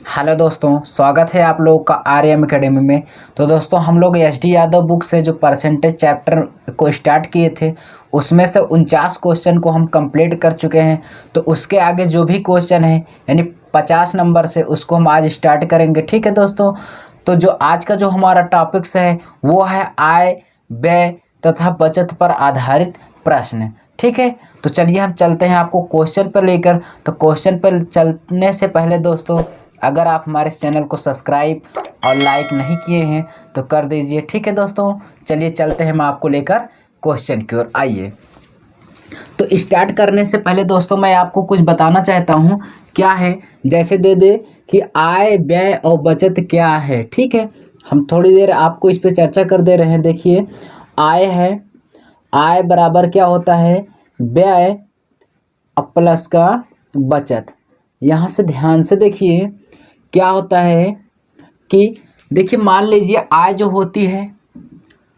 Hello दोस्तों, स्वागत है आप लोगों का आर्यम एकेडमी में। तो दोस्तों, हम लोग एस डी यादव बुक से जो परसेंटेज चैप्टर को स्टार्ट किए थे उसमें से 49 क्वेश्चन को हम कंप्लीट कर चुके हैं। तो उसके आगे जो भी क्वेश्चन है यानी 50 नंबर से उसको हम आज स्टार्ट करेंगे। ठीक है दोस्तों, तो जो आज का जो हमारा टॉपिक्स है वो है आय, व्यय तथा बचत पर आधारित प्रश्न। ठीक है, तो चलिए हम चलते हैं आपको क्वेश्चन पर लेकर। तो क्वेश्चन पर चलने से पहले दोस्तों, अगर आप हमारे इस चैनल को सब्सक्राइब और लाइक नहीं किए हैं तो कर दीजिए। ठीक है दोस्तों, चलिए चलते हैं हम आपको लेकर क्वेश्चन की ओर। आइए, तो स्टार्ट करने से पहले दोस्तों मैं आपको कुछ बताना चाहता हूँ। क्या है, जैसे दे दे कि आय, व्यय और बचत क्या है। ठीक है, हम थोड़ी देर आपको इस पर चर्चा कर दे रहे हैं। देखिए, आय है, आय बराबर क्या होता है, व्यय प्लस का बचत। यहाँ से ध्यान से देखिए क्या होता है कि देखिए, मान लीजिए आय जो होती है,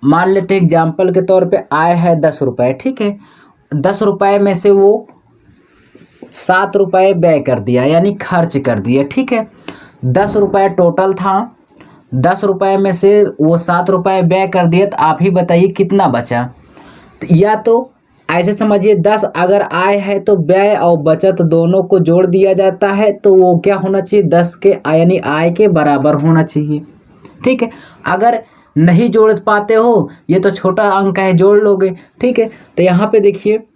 मान लेते हैं एग्जाम्पल के तौर पे आय है 10 रुपये। ठीक है, 10 रुपये में से वो 7 रुपये व्यय कर दिया यानी खर्च कर दिया। ठीक है, 10 रुपये टोटल था, 10 रुपये में से वो 7 रुपये व्यय कर दिया। तो आप ही बताइए कितना बचा। तो या तो ऐसे समझिए, 10 अगर आय है तो व्यय और बचत दोनों को जोड़ दिया जाता है, तो वो क्या होना चाहिए, 10 के यानी आय के बराबर होना चाहिए। ठीक है, अगर नहीं जोड़ पाते हो, ये तो छोटा अंक है, जोड़ लोगे। ठीक है, तो यहाँ पे देखिए, तो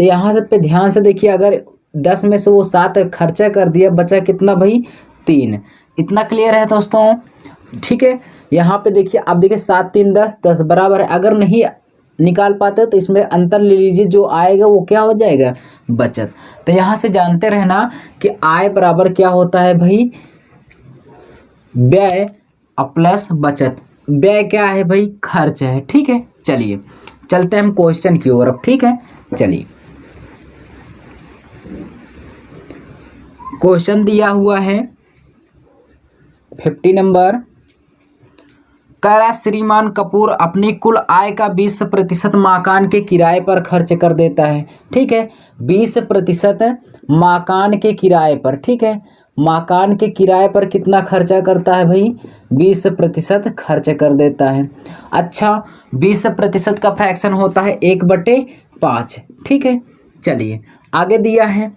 यहाँ से पे ध्यान से देखिए, अगर 10 में से वो 7 खर्चा कर दिया, बचा कितना भाई, 3। इतना क्लियर है दोस्तों। ठीक है, यहाँ पे देखिए, अब देखिए 7 3 10 10 बराबर है। अगर नहीं निकाल पाते हो तो इसमें अंतर ले लीजिए, जो आएगा वो क्या हो जाएगा, बचत। तो यहाँ से जानते रहना कि आय बराबर क्या होता है भाई, व्यय प्लस बचत। व्यय क्या है भाई, खर्च है। ठीक है, चलिए चलते हैं हम क्वेश्चन की ओर अब। ठीक है, चलिए क्वेश्चन दिया हुआ है 50 नंबर। कह रहा है, श्रीमान कपूर अपनी कुल आय का 20% मकान के किराए पर खर्च कर देता है। ठीक है, 20% मकान के किराए पर। ठीक है, मकान के किराए पर कितना खर्चा करता है भाई, 20% खर्च कर देता है। अच्छा, 20% का फ्रैक्शन होता है 1/5। ठीक है, चलिए आगे दिया है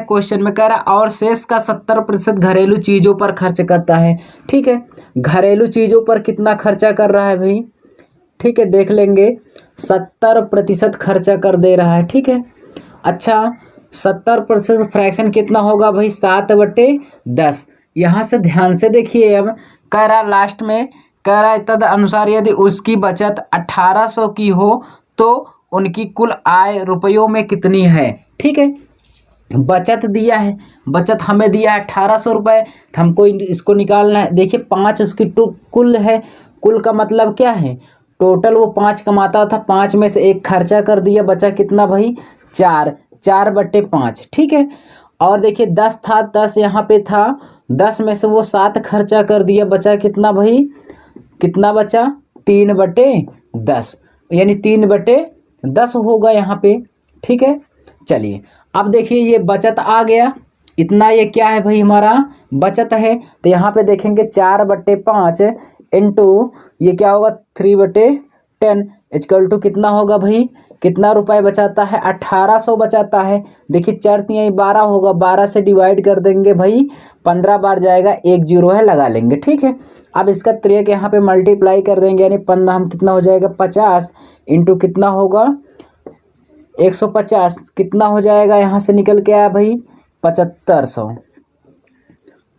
क्वेश्चन में। कह रहा और शेष का 70% घरेलू चीज़ों पर खर्च करता है। ठीक है, घरेलू चीज़ों पर कितना खर्चा कर रहा है भाई, ठीक है, देख लेंगे, 70% खर्चा कर दे रहा है। ठीक है, अच्छा 70% फ्रैक्शन कितना होगा भाई, 7/10। यहाँ से ध्यान से देखिए, अब कह रहा लास्ट में, कह रहा है तद अनुसार यदि उसकी बचत 1800 की हो तो उनकी कुल आय रुपयों में कितनी है। ठीक है, बचत दिया है, बचत हमें दिया है 1800 रुपये, तो हमको इसको निकालना है। देखिए 5 उसकी कुल है, कुल का मतलब क्या है, टोटल वो 5 कमाता था, 5 में से 1 खर्चा कर दिया, बचा कितना भाई, 4, 4/5। ठीक है, और देखिए 10 था, 10 यहाँ पे था, 10 में से वो 7 खर्चा कर दिया, बचा कितना भाई, कितना बचा, 3/10 यानी 3/10 होगा यहाँ पे। ठीक है, चलिए अब देखिए, ये बचत आ गया इतना, ये क्या है भाई, हमारा बचत है। तो यहाँ पे देखेंगे 4/5 इंटू ये क्या होगा, 3/10 इक्वल टू कितना होगा भाई, कितना रुपए बचाता है, 1800 बचाता है। देखिए 4 3 12 होगा, 12 से डिवाइड कर देंगे भाई, 15 बार जाएगा, 1 0 है, लगा लेंगे। ठीक है, अब इसका 3 के यहाँ पे मल्टीप्लाई कर देंगे, यानी 15 हम कितना हो जाएगा, 50 इंटू कितना होगा, 150 कितना हो जाएगा, यहाँ से निकल के आया भाई 7500।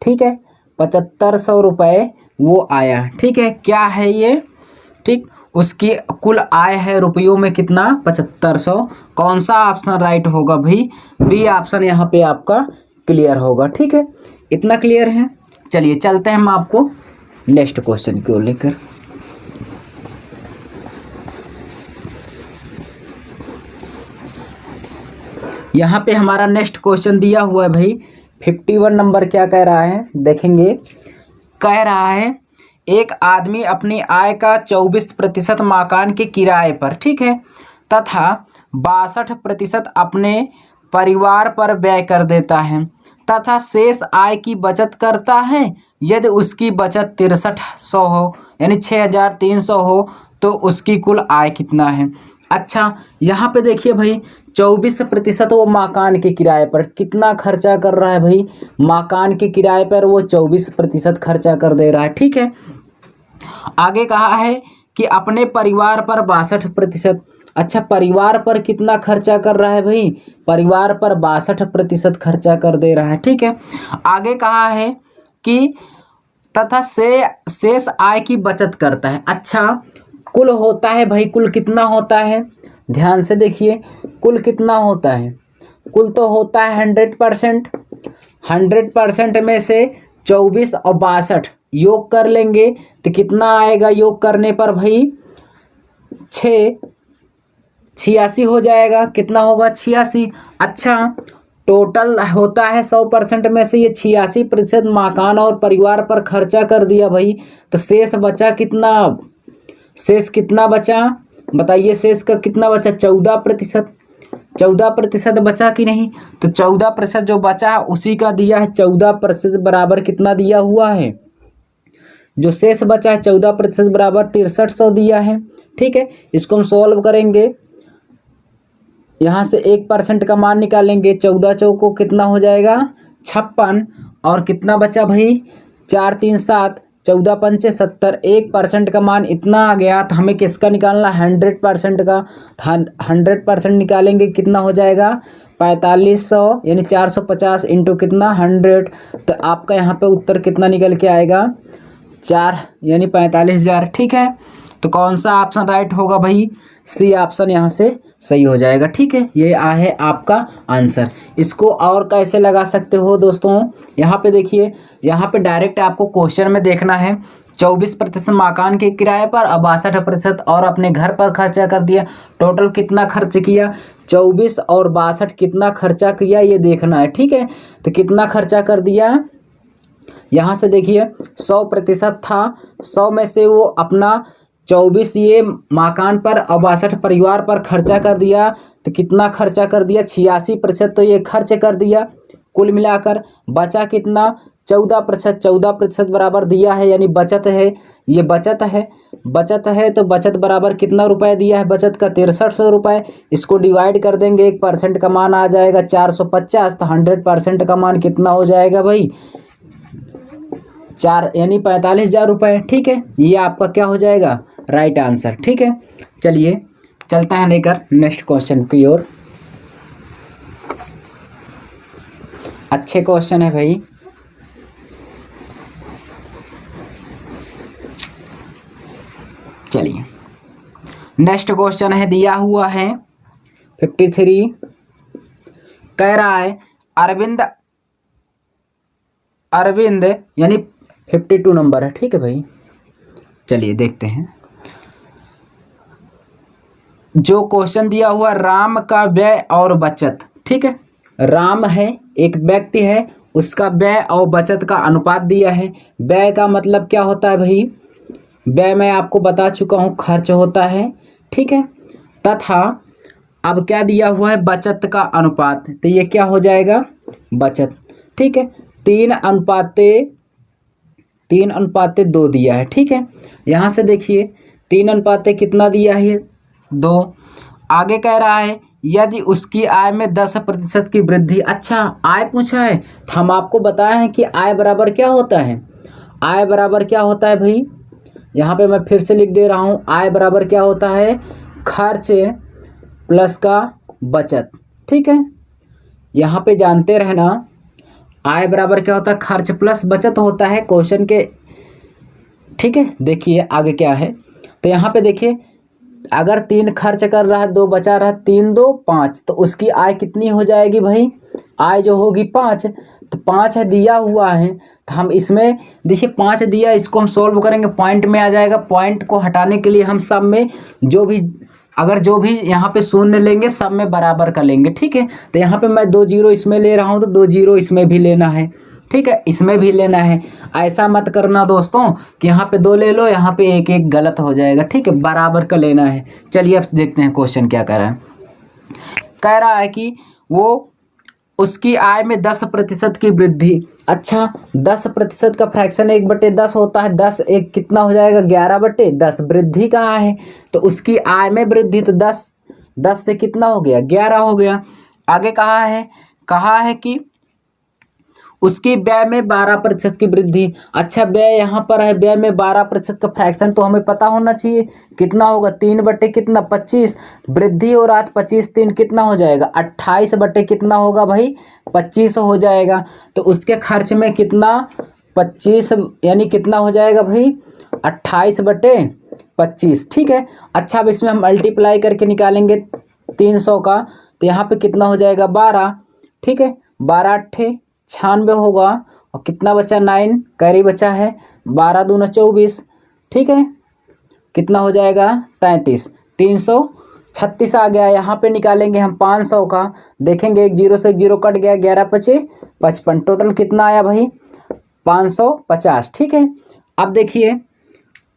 ठीक है, 7500 रुपये वो आया। ठीक है, क्या है ये, ठीक, उसकी कुल आय है रुपयों में कितना, 7500। कौन सा ऑप्शन राइट होगा भाई, बी ऑप्शन यहाँ पे आपका क्लियर होगा। ठीक है, इतना क्लियर है। चलिए चलते हैं हम आपको नेक्स्ट क्वेश्चन की ओर लेकर। यहाँ पे हमारा नेक्स्ट क्वेश्चन दिया हुआ है भाई 51 नंबर। क्या कह रहा है देखेंगे, कह रहा है एक आदमी अपनी आय का 24% मकान के किराए पर, ठीक है, तथा 62% अपने परिवार पर व्यय कर देता है। तथा शेष आय की बचत करता है। यदि उसकी बचत 6300 हो यानी 6300 हो तो उसकी कुल आय कितना है। अच्छा, यहाँ पे देखिए भाई 24% वो मकान के किराए पर कितना खर्चा कर रहा है भाई, मकान के किराए पर वो 24% खर्चा कर दे रहा है। ठीक है, आगे कहा है कि अपने परिवार पर 62%। अच्छा, परिवार पर कितना खर्चा कर रहा है भाई, परिवार पर 62% खर्चा कर दे रहा है। ठीक है, आगे कहा है कि तथा शेष आय की बचत करता है। अच्छा, कुल होता है भाई, कुल कितना होता है, ध्यान से देखिए, कुल कितना होता है, कुल तो होता है 100%। 100% में से 24 और 62 योग कर लेंगे तो कितना आएगा, योग करने पर भाई 86 हो जाएगा। कितना होगा, 86। अच्छा, टोटल होता है 100% में से ये 86% मकान और परिवार पर खर्चा कर दिया भाई, तो शेष बचा कितना, शेष कितना बचा बताइए, शेष का कितना बचा, 14%। 14% बचा कि नहीं, तो 14% जो बचा है उसी का दिया है 14% बराबर कितना दिया हुआ है, जो शेष बचा है 14% बराबर 6300 दिया है। ठीक है, इसको हम सॉल्व करेंगे, यहाँ से 1% का मान निकालेंगे, 14 चौको कितना हो जाएगा 56, और कितना बचा भाई 4 3 7, 14 पंचे 70, 1% का मान इतना आ गया। तो हमें किसका निकालना, 100% का। 100% निकालेंगे कितना हो जाएगा 4500 यानी 450 इंटू कितना 100, तो आपका यहाँ पे उत्तर कितना निकल के आएगा 4 यानी 45,000। ठीक है, तो कौन सा ऑप्शन राइट होगा भाई, सी ऑप्शन यहाँ से सही हो जाएगा। ठीक है, ये है आपका आंसर। इसको और कैसे लगा सकते हो दोस्तों, यहाँ पे देखिए, यहाँ पे डायरेक्ट आपको क्वेश्चन में देखना है। 24% मकान के किराए पर और 62% और अपने घर पर खर्चा कर दिया। टोटल कितना खर्च किया, 24 और 62 कितना खर्चा किया ये देखना है। ठीक है, तो कितना खर्चा कर दिया, यहाँ से देखिए 100% था, 100 में से वो अपना 24 ये मकान पर और 62 परिवार पर खर्चा कर दिया, तो कितना खर्चा कर दिया 86% तो ये खर्च कर दिया। कुल मिलाकर बचा कितना 14%, 14% बराबर दिया है यानी बचत है, ये बचत है, बचत है तो बचत बराबर कितना रुपए दिया है, बचत का 6300 रुपये। इसको डिवाइड कर देंगे, 1% का मान आ जाएगा 450, तो 100% का मान कितना हो जाएगा भाई 4 यानी 45,000 रुपये। ठीक है, ये आपका क्या हो जाएगा राइट आंसर। ठीक है, चलिए चलता है लेकर नेक्स्ट क्वेश्चन की ओर। अच्छे क्वेश्चन है भाई, चलिए नेक्स्ट क्वेश्चन है, दिया हुआ है 53, कह रहा है अरविंद यानी 52 नंबर है। ठीक है भाई, चलिए देखते हैं जो क्वेश्चन दिया हुआ, राम का व्यय और बचत। ठीक है, राम है एक व्यक्ति है, उसका व्यय और बचत का अनुपात दिया है। व्यय का मतलब क्या होता है भाई, व्यय मैं आपको बता चुका हूँ, खर्च होता है। ठीक है, तथा अब क्या दिया हुआ है, बचत का अनुपात, तो ये क्या हो जाएगा बचत। ठीक है, 3:2 दिया है। ठीक है, यहाँ से देखिए 3 कितना दिया है 2। आगे कह रहा है यदि उसकी आय में 10% की वृद्धि। अच्छा, आय पूछा है तो हम आपको बताए हैं कि आय बराबर क्या होता है, आय बराबर क्या होता है भाई, यहाँ पे मैं फिर से लिख दे रहा हूँ, आय बराबर क्या होता है, खर्च प्लस का बचत। ठीक है, यहाँ पे जानते रहना, आय बराबर क्या होता है, खर्च प्लस बचत होता है क्वेश्चन के। ठीक है, देखिए आगे क्या है, तो यहाँ पे देखिए अगर 3 खर्च कर रहा है, 2 बचा रहा है, 3 2 5, तो उसकी आय कितनी हो जाएगी भाई, आय जो होगी 5, तो 5 है दिया हुआ है, तो हम इसमें देखिए 5 दिया, इसको हम सोल्व करेंगे, पॉइंट में आ जाएगा। पॉइंट को हटाने के लिए हम सब में जो भी यहाँ पे शून्य लेंगे सब में बराबर कर लेंगे। ठीक है, तो यहाँ पे मैं 2 0 इसमें ले रहा हूँ, तो 2 0 इसमें भी लेना है। ठीक है, इसमें भी लेना है। ऐसा मत करना दोस्तों कि यहाँ पे 2 ले लो, यहाँ पे 1 1 गलत हो जाएगा। ठीक है, बराबर का लेना है। चलिए अब देखते हैं क्वेश्चन क्या कह रहा है। कह रहा है कि वो उसकी आय में 10% की वृद्धि। अच्छा, 10% का फ्रैक्शन 1/10 होता है। 10 एक कितना हो जाएगा, 11/10। वृद्धि कहाँ है, तो उसकी आय में वृद्धि, तो 10 से कितना हो गया, 11 हो गया। आगे कहा है कि उसकी व्यय में 12% की वृद्धि। अच्छा, व्यय यहाँ पर है, व्यय में 12% का फ्रैक्शन तो हमें पता होना चाहिए कितना होगा, 3 बटे कितना 25। वृद्धि हो रहा है 25 3 कितना हो जाएगा, 28 बटे कितना होगा भाई, 25 हो जाएगा। तो उसके खर्च में कितना, 25 यानी कितना हो जाएगा भाई, 28/25। ठीक है। अच्छा, अब इसमें हम मल्टीप्लाई करके निकालेंगे 300 का, तो यहाँ पे कितना हो जाएगा, 12। ठीक है, 12 अट्ठे 96 होगा, और कितना बचा, 9 कैरी बचा है, 12 दूना 24। ठीक है, कितना हो जाएगा, 33। 336 आ गया। यहाँ पे निकालेंगे हम 500 का, देखेंगे एक जीरो से एक जीरो कट गया, 11×5 = 55। टोटल कितना आया भाई, 550। ठीक है, अब देखिए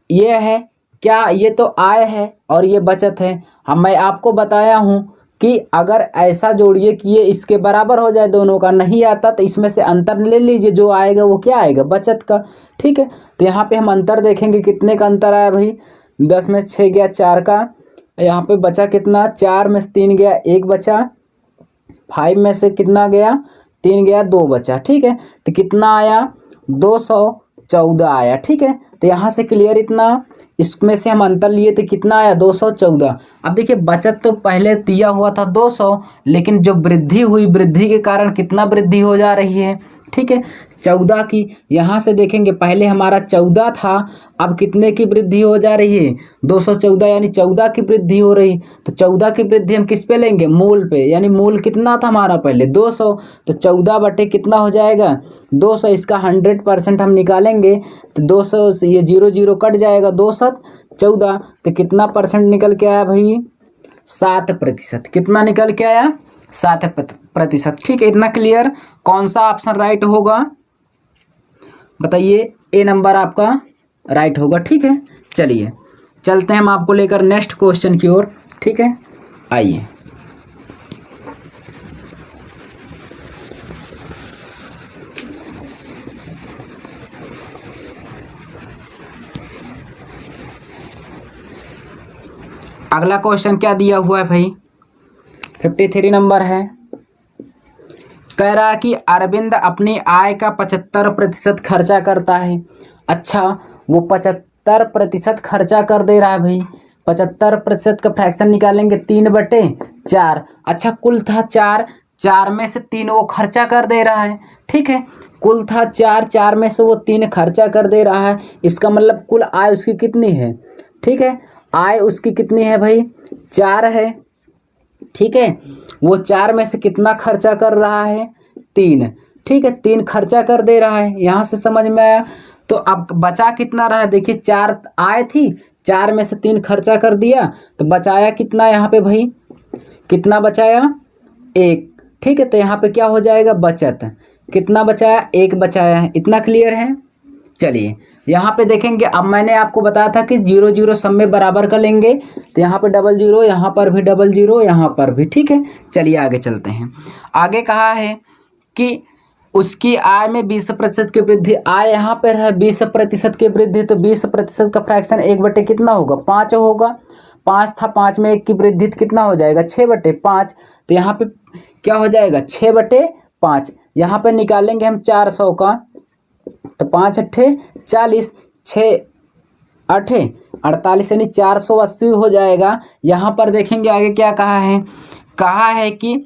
ये है क्या, ये तो आय है और ये बचत है। मैं आपको बताया हूँ कि अगर ऐसा जोड़िए कि ये इसके बराबर हो जाए, दोनों का नहीं आता तो इसमें से अंतर ले लीजिए, जो आएगा वो क्या आएगा, बचत का। ठीक है, तो यहाँ पे हम अंतर देखेंगे, कितने का अंतर आया भाई, 10 में से 6 गया 4 का, यहाँ पे बचा कितना, 4 में से 3 गया 1 बचा, 5 में से कितना गया, 3 गया 2 बचा। ठीक है, तो कितना आया, 214 आया। ठीक है, तो यहाँ से क्लियर इतना, इसमें से हम अंतर लिए तो कितना आया, 214। अब देखिए बचत तो पहले दिया हुआ था 200, लेकिन जो वृद्धि हुई, वृद्धि के कारण कितना वृद्धि हो जा रही है, ठीक है, 14 की। यहाँ से देखेंगे पहले हमारा 14 था, अब कितने की वृद्धि हो जा रही है, 214, यानी 14 की वृद्धि हो रही। तो 14 की वृद्धि हम किस पे लेंगे, मूल पे, यानी मूल कितना था हमारा पहले 200, तो 14 बटे कितना हो जाएगा, 200। इसका 100% हम निकालेंगे तो 200 से ये 0 0 कट जाएगा, 2 7 14, तो कितना परसेंट निकल के आया भाई, 7%। कितना निकल के आया, 7%। ठीक है, इतना क्लियर। कौन सा ऑप्शन राइट होगा बताइए, ए नंबर आपका राइट होगा। ठीक है, चलिए चलते हैं हम आपको लेकर नेक्स्ट क्वेश्चन की ओर। ठीक है, आइए। अगला क्वेश्चन क्या दिया हुआ है भाई, 53 नंबर है। कह रहा है कि अरविंद अपनी आय का 75% खर्चा करता है। अच्छा, वो 75% खर्चा कर दे रहा है भाई। 75% का फ्रैक्शन निकालेंगे 3/4। अच्छा, कुल था 4, 4 में से 3 वो खर्चा कर दे रहा है। ठीक है, कुल था 4, 4 में से वो 3 खर्चा कर दे रहा है। इसका मतलब कुल आय उसकी कितनी है, ठीक है, आय उसकी कितनी है भाई, 4 है। ठीक है, वो 4 में से कितना खर्चा कर रहा है, 3। ठीक है, 3 खर्चा कर दे रहा है, यहाँ से समझ में आया। तो अब बचा कितना रहा, देखिए 4 आय थी, 4 में से 3 खर्चा कर दिया, तो बचाया कितना यहाँ पे भाई, कितना बचाया, 1। ठीक है, तो यहाँ पे क्या हो जाएगा, बचत कितना बचाया, 1 बचाया है। इतना क्लियर है। चलिए यहाँ पे देखेंगे, अब मैंने आपको बताया था कि 0 0 सब में बराबर कर लेंगे, तो यहाँ पे 0 0, यहाँ पर भी 0 0, यहाँ पर भी। ठीक है, चलिए आगे चलते हैं। आगे कहा है कि उसकी आय में 20% की वृद्धि। आय यहाँ पर है 20% की वृद्धि, तो 20% का फ्रैक्शन 1 बटे कितना होगा, 5 होगा। 5 था, 5 में 1 की वृद्धि कितना हो जाएगा, 6/5। तो यहाँ पे क्या हो जाएगा, 6/5। यहाँ पे निकालेंगे हम 400 का, तो 5 अट्ठे 40, 6 अट्ठे 48, यानी 480 हो जाएगा। यहाँ पर देखेंगे आगे क्या कहा है कि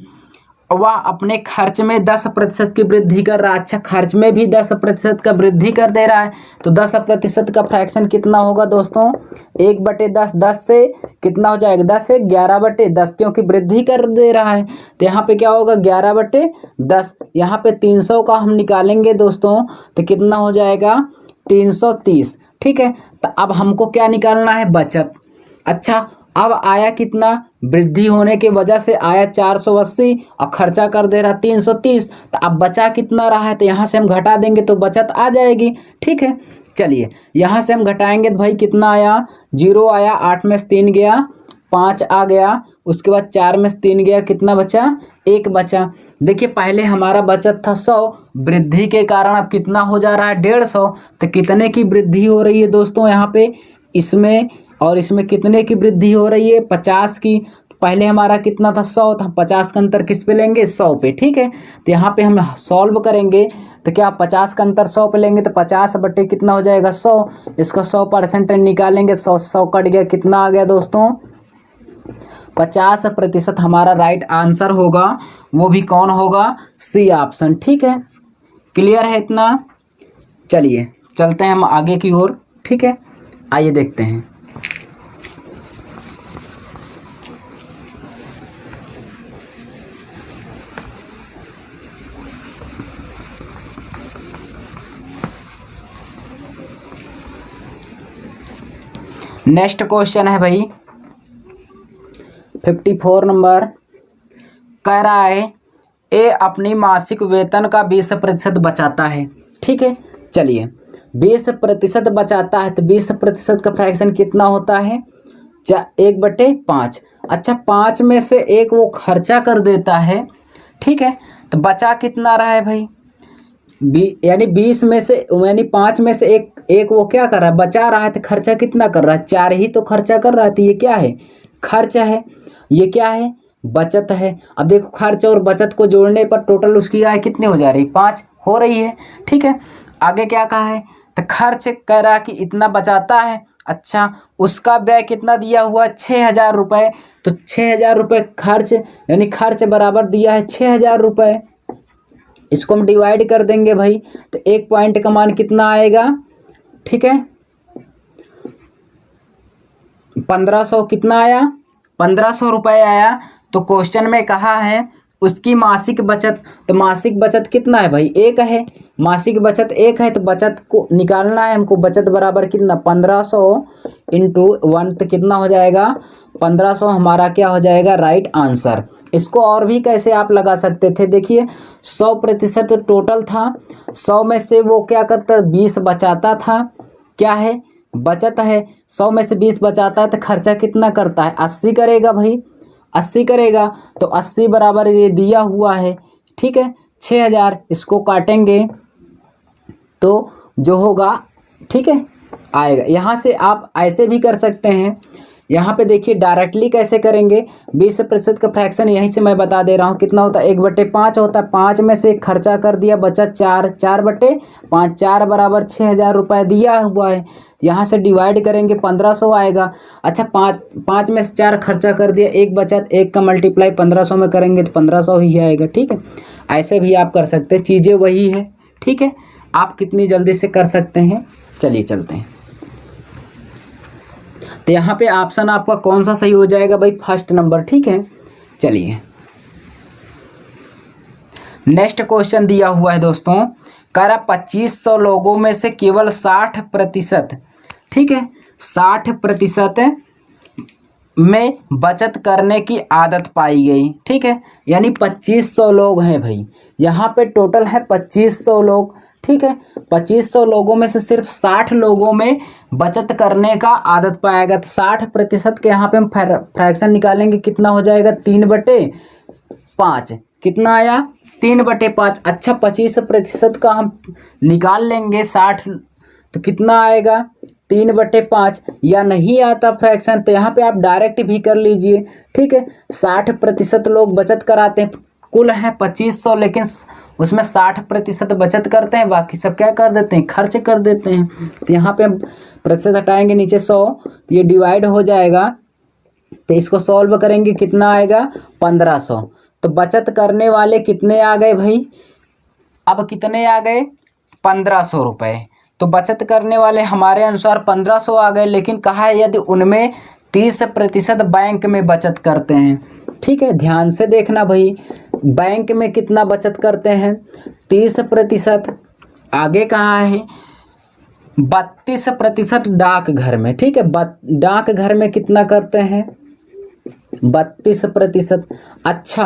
वह अपने खर्च में 10% की वृद्धि कर रहा है। अच्छा, खर्च में भी 10% का वृद्धि कर दे रहा है, तो 10% का फ्रैक्शन कितना होगा दोस्तों, 1/10। 10 से कितना हो जाएगा, 10 से 11/10, क्योंकि वृद्धि कर दे रहा है, तो यहाँ पे क्या होगा, 11/10। यहाँ पे 300 का हम निकालेंगे दोस्तों, तो कितना हो जाएगा, 330। ठीक है, तो अब हमको क्या निकालना है, बचत। अच्छा, अब आया कितना, वृद्धि होने की वजह से आया 480 और खर्चा कर दे रहा 330, तो अब बचा कितना रहा है, तो यहाँ से हम घटा देंगे तो बचत आ जाएगी। ठीक है, चलिए यहाँ से हम घटाएंगे तो भाई कितना आया, 0 आया, 8 में से 3 गया, 5 आ गया, उसके बाद 4 में से 3 गया, कितना बचा, 1 बचा। देखिए पहले हमारा बचत था 100, वृद्धि के कारण अब कितना हो जा रहा है 150। तो कितने की वृद्धि हो रही है दोस्तों यहाँ पे, इसमें और इसमें कितने की वृद्धि हो रही है 50 की। पहले हमारा कितना था 100 था, 50 का अंतर किस पे लेंगे 100 पे, ठीक है। तो यहाँ पे हम सॉल्व करेंगे तो क्या 50 का अंतर 100 पे लेंगे तो 50 बटे कितना हो जाएगा 100, इसका 100% निकालेंगे, 100 कट गया, कितना आ गया दोस्तों 50%। हमारा राइट आंसर होगा, वो भी कौन होगा, सी ऑप्शन, ठीक है। क्लियर है इतना। चलिए चलते हैं हम आगे की ओर, ठीक है। आइए देखते हैं। नेक्स्ट क्वेश्चन है भाई 54 नंबर, कह रहा है ए अपनी मासिक वेतन का 20% बचाता है, ठीक है। चलिए 20% बचाता है तो 20% का फ्रैक्शन कितना होता है 1/5। अच्छा 5 में से 1 वो खर्चा कर देता है, ठीक है। तो बचा कितना रहा है भाई, यानी 20 में से यानी 5 में से एक वो क्या कर रहा है, बचा रहा है। तो खर्चा कितना कर रहा है, 4 ही तो खर्चा कर रहा है। तो ये क्या है, खर्च है, ये क्या है, बचत है। अब देखो खर्च और बचत को जोड़ने पर टोटल उसकी आय कितनी हो जा रही है, 5 हो रही है, ठीक है। आगे क्या कहा है, तो खर्च कह रहा कि इतना बचाता है। अच्छा उसका व्यय कितना दिया हुआ 6,000 रुपये, तो 6,000 रुपये खर्च, यानी खर्च बराबर दिया है 6,000 रुपये। इसको हम डिवाइड कर देंगे भाई, तो 1 पॉइंट का मान कितना आएगा, ठीक है 1500 कितना आया, 1500 रुपये आया। तो क्वेश्चन में कहा है उसकी मासिक बचत, तो मासिक बचत कितना है भाई 1 है, मासिक बचत 1 है। तो बचत को निकालना है हमको, बचत बराबर कितना 1500 इंटू 1, तो कितना हो जाएगा 1500, हमारा क्या हो जाएगा राइट आंसर। इसको और भी कैसे आप लगा सकते थे, देखिए 100% टोटल था, 100 में से वो क्या करता 20 बचाता था, क्या है बचत है, 100 में से 20 बचाता है। तो खर्चा कितना करता है 80 करेगा भाई, 80 करेगा। तो 80 बराबर ये दिया हुआ है, ठीक है 6,000, इसको काटेंगे तो जो होगा, ठीक है आएगा। यहाँ से आप ऐसे भी कर सकते हैं, यहाँ पे देखिए डायरेक्टली कैसे करेंगे, 20% का फ्रैक्शन यहीं से मैं बता दे रहा हूँ कितना होता है 1/5 होता है। 5 में से खर्चा कर दिया, बचा 4, 4/5, 4 बराबर 6,000 रुपये दिया हुआ है। यहाँ से डिवाइड करेंगे 1500 आएगा। अच्छा 5 में से 4 खर्चा कर दिया, 1 बचत, 1 का मल्टीप्लाई 1500 में करेंगे तो 1500 ही आएगा, ठीक है। ऐसे भी आप कर सकते हैं, चीज़ें वही है, ठीक है। आप कितनी जल्दी से कर सकते हैं, चलिए चलते हैं। तो यहाँ पे ऑप्शन आपका कौन सा सही हो जाएगा भाई, फर्स्ट नंबर, ठीक है। चलिए नेक्स्ट क्वेश्चन दिया हुआ है दोस्तों, कह रहा 2500 लोगों में से केवल 60%, ठीक है 60% में बचत करने की आदत पाई गई, ठीक है। यानी 2500 लोग हैं भाई, यहाँ पे टोटल है 2500 लोग, ठीक है। 2500 लोगों में से सिर्फ 60 लोगों में बचत करने का आदत पाएगा। तो 60% के यहाँ पे हम फ्रैक्शन निकालेंगे, कितना हो जाएगा 3/5, कितना आया 3/5। अच्छा 25% का हम निकाल लेंगे 60, तो कितना आएगा 3/5। या नहीं आता फ्रैक्शन तो यहाँ पे आप डायरेक्ट भी कर लीजिए, ठीक है। 60% लोग बचत कराते हैं, कुल है 2500, लेकिन उसमें 60% बचत करते हैं, बाकी सब क्या कर देते हैं खर्च कर देते हैं। तो यहाँ पे हम प्रतिशत हटाएंगे नीचे 100, तो ये डिवाइड हो जाएगा, तो इसको सॉल्व करेंगे कितना आएगा 1500। तो बचत करने वाले कितने आ गए भाई, अब कितने आ गए 1500 रुपये। तो बचत करने वाले हमारे अनुसार 1500 आ गए, लेकिन कहा है यदि उनमें 30% बैंक में बचत करते हैं, ठीक है। ध्यान से देखना भाई, बैंक में कितना बचत करते हैं 30%। आगे कहा है 32% डाकघर में, ठीक है। डाकघर में कितना करते हैं 32%। अच्छा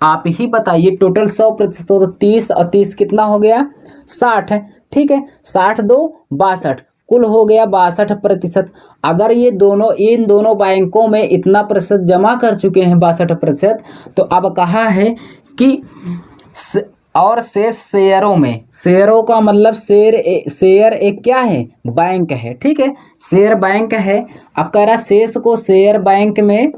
आप ही बताइए, टोटल 100% तो 30 और 30 कितना हो गया 60 है, ठीक है। 60 2 62, कुल हो गया 62%। अगर ये दोनों इन दोनों बैंकों में इतना प्रतिशत जमा कर चुके हैं 62%, तो अब कहा है कि और शेष शेयरों में, शेयरों का मतलब शेयर एक क्या है, बैंक है, ठीक है, शेयर बैंक है। अब कह रहा शेष को शेयर बैंक में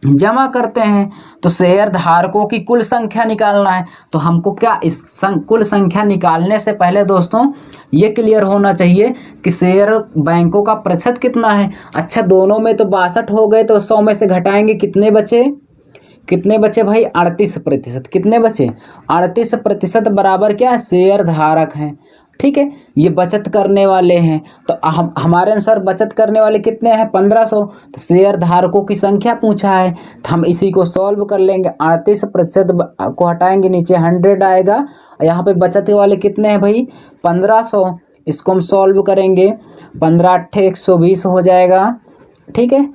जमा करते हैं तो शेयर धारकों की कुल संख्या निकालना है। तो हमको क्या इस कुल संख्या निकालने से पहले दोस्तों ये क्लियर होना चाहिए कि शेयर बैंकों का प्रतिशत कितना है। अच्छा, दोनों में तो 62 हो गए, तो 100 में से घटाएंगे कितने बचे, कितने बचे भाई 38%। कितने बचे 38% बराबर क्या, शेयर धारक हैं, ठीक है, ये बचत करने वाले हैं। तो हमारे अनुसार बचत करने वाले कितने हैं 1500। तो शेयर धारकों की संख्या पूछा है तो हम इसी को सॉल्व कर लेंगे। 38% को हटाएंगे, नीचे 100 आएगा। यहाँ पे बचत वाले कितने हैं भाई 1500। इसको हम सॉल्व करेंगे, 15 8 120 हो जाएगा, ठीक है।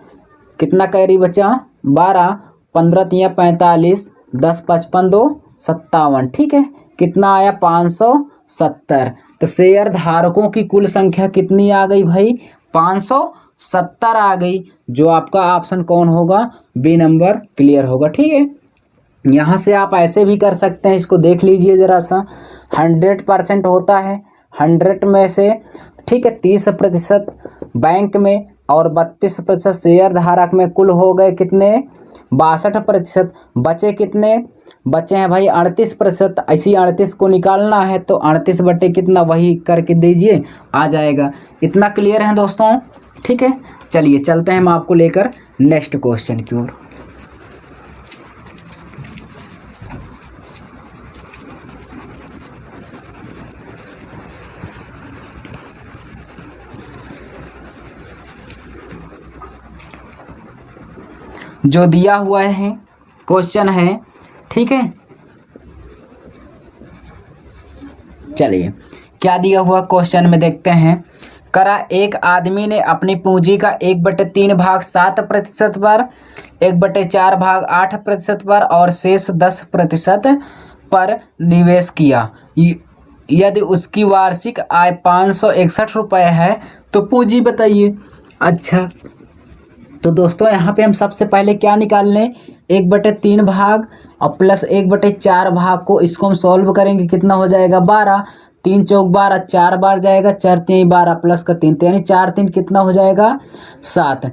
कितना कैरी बचा 12, 15 3 45, 10 55 2 57, ठीक है। कितना आया 570। तो शेयर धारकों की कुल संख्या कितनी आ गई भाई 570 आ गई। जो आपका ऑप्शन कौन होगा, बी नंबर क्लियर होगा, ठीक है। यहाँ से आप ऐसे भी कर सकते हैं, इसको देख लीजिए ज़रा सा। 100% होता है, 100 में से, ठीक है, 30% बैंक में और 32% शेयर धारक में, कुल हो गए कितने 62%। बचे कितने, बचे हैं भाई 38%। ऐसी 38 को निकालना है तो 38 बटे कितना वही करके दीजिए, आ जाएगा। इतना क्लियर है दोस्तों, ठीक है। चलिए चलते हैं हम आपको लेकर नेक्स्ट क्वेश्चन की ओर। जो दिया हुआ है क्वेश्चन है, ठीक है। चलिए क्या दिया हुआ क्वेश्चन में देखते हैं। करा एक आदमी ने अपनी पूंजी का 1/3 भाग 7% पर, 1/4 भाग 8% पर और शेष 10% पर निवेश किया। यदि उसकी वार्षिक आय 561 रुपये है तो पूंजी बताइए। अच्छा, तो दोस्तों यहाँ पे हम सबसे पहले क्या निकाल लें, 1/3 भाग और प्लस 1/4 भाग को, इसको हम सॉल्व करेंगे, कितना हो जाएगा 12, 3 चौक 12, 4 बार जाएगा, 4 3 12 प्लस का 3, तो यानी 4 3 कितना हो जाएगा 7।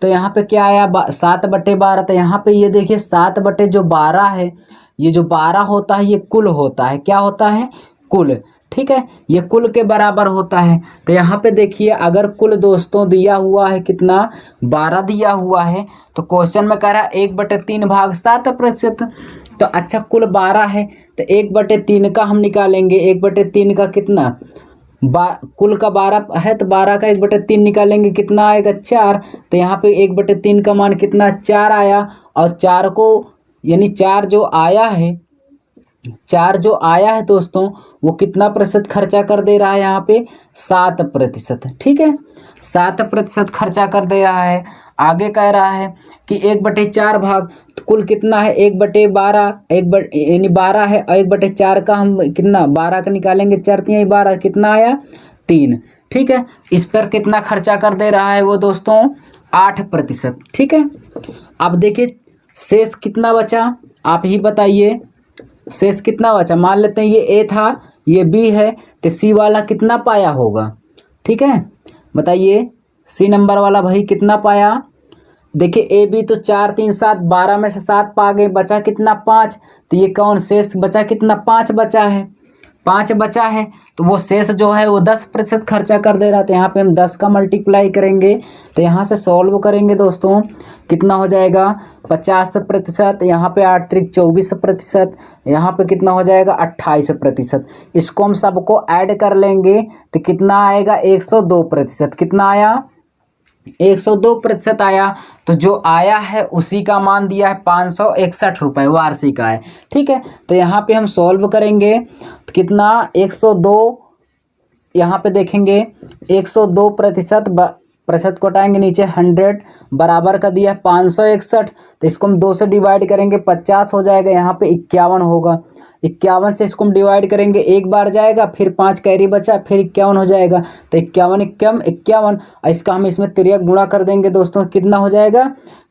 तो यहाँ पे क्या आया 7/12। तो यहाँ पे ये देखिए 7/12 है, ये जो 12 होता है ये कुल होता है, क्या होता है कुल, ठीक है, ये कुल के बराबर होता है। तो यहाँ पे देखिए अगर कुल दोस्तों दिया हुआ है कितना 12 दिया हुआ है, तो क्वेश्चन में कह रहा है 1/3 भाग 7%। तो अच्छा कुल 12 है तो 1/3 का हम निकालेंगे, 1/3 का कितना, कुल का 12 है तो 12 का 1/3 निकालेंगे, कितना आएगा 4। तो यहाँ पे 1/3 का मान कितना 4 आया। और 4 को यानी 4 जो आया है, 4 जो आया है दोस्तों वो कितना प्रतिशत खर्चा कर दे रहा है, यहाँ पे 7%, ठीक है, 7% खर्चा कर दे रहा है। आगे कह रहा है कि 1/4 भाग, तो कुल कितना है 1/12, यानी 12 है, और 1/4 का हम कितना 12 का निकालेंगे, 4 3 12, कितना आया 3, ठीक है। इस पर कितना खर्चा कर दे रहा है वो दोस्तों 8%, ठीक है। अब देखिए शेष कितना बचा, आप ही बताइए शेष कितना बचा। मान लेते हैं ये ए था, ये बी है, तो सी वाला कितना पाया होगा, ठीक है, बताइए सी नंबर वाला भाई कितना पाया। देखिए ए बी तो 4 3 7, 12 में से 7 पा गए, बचा कितना 5। तो ये कौन शेष बचा कितना 5 बचा है, 5 बचा है। तो वो शेष जो है वो 10% खर्चा कर दे रहा था। यहाँ पे हम 10 का मल्टीप्लाई करेंगे, तो यहाँ से सॉल्व करेंगे दोस्तों, कितना हो जाएगा 50%, यहाँ पे 8 3 24%, यहाँ पे कितना हो जाएगा 28%। इसको हम सबको ऐड कर लेंगे तो कितना आएगा 102%। कितना आया 102% आया। तो जो आया है उसी का मान दिया है 561 रुपये वार्षिक आय, ठीक है। तो यहाँ पे हम सॉल्व करेंगे तो कितना 102, यहाँ पे देखेंगे 102% प्रतिशत को हटाएंगे, नीचे 100 बराबर का दिया है 561। तो इसको हम 2 से डिवाइड करेंगे, 50 हो जाएगा, यहाँ पे 51 होगा। 51 से इसको हम डिवाइड करेंगे, एक बार जाएगा, फिर 5 कैरी बचा, फिर 51 हो जाएगा। तो 51 51 51, और इसका हम इसमें तिरिया गुणा कर देंगे दोस्तों, कितना हो जाएगा